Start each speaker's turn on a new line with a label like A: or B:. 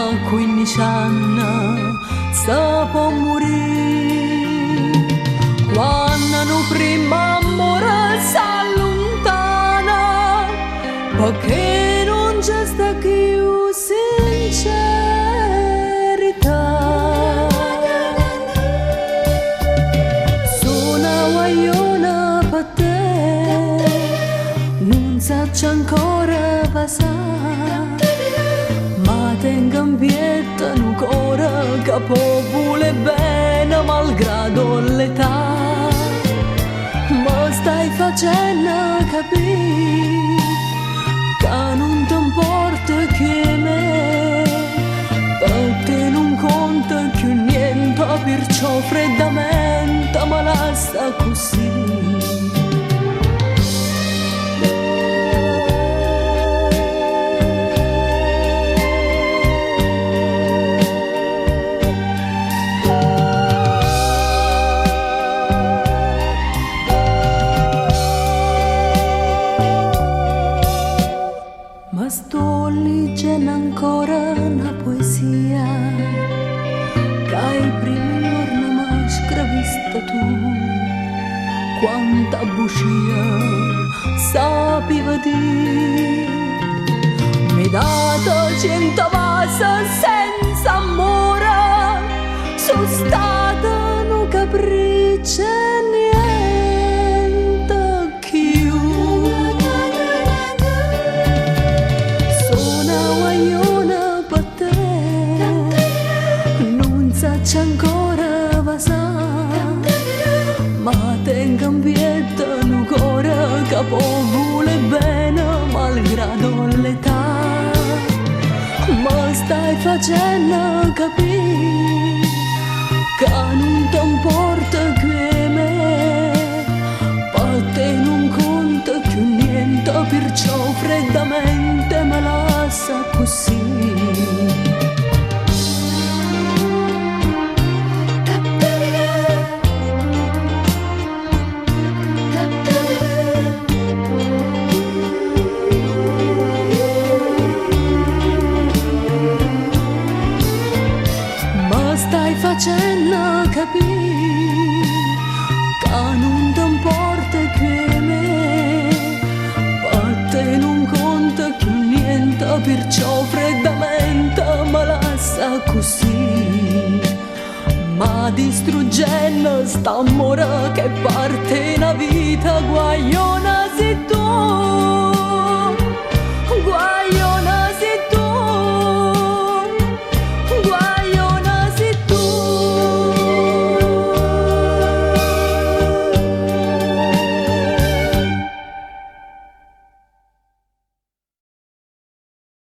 A: a 15 anni si può morire. Quando prima amore si allontana, perché non c'è sta più sincerità. Sono guagliona per te, non saccio ancora passare, ma tengo in pietà ancora che può vuole bene malgrado l'età. Ma stai facendo capire che non ti importa che me, per te non conta più niente, perciò freddamente me lascia così. Ma sto leggendo ancora una poesia che ai primi giorni mi scriviste tu. Quanta bugia sapevi dire, mi date 100 vasi senza amore, sono stata un capriccio e niente più. Sono guagliona per te, non saccio ancora passare, ma tengo in pietà ancora che può vuole bene malgrado l'età. Ma stai facendo capire che non ti importa che me, per te non conta più niente, perciò freddamente me lascia così. Stai facendo capire che non ti importa che me, per te non conta più niente, perciò freddamente me lascia così. Ma distruggendo st'amore che parte una vita guagliona.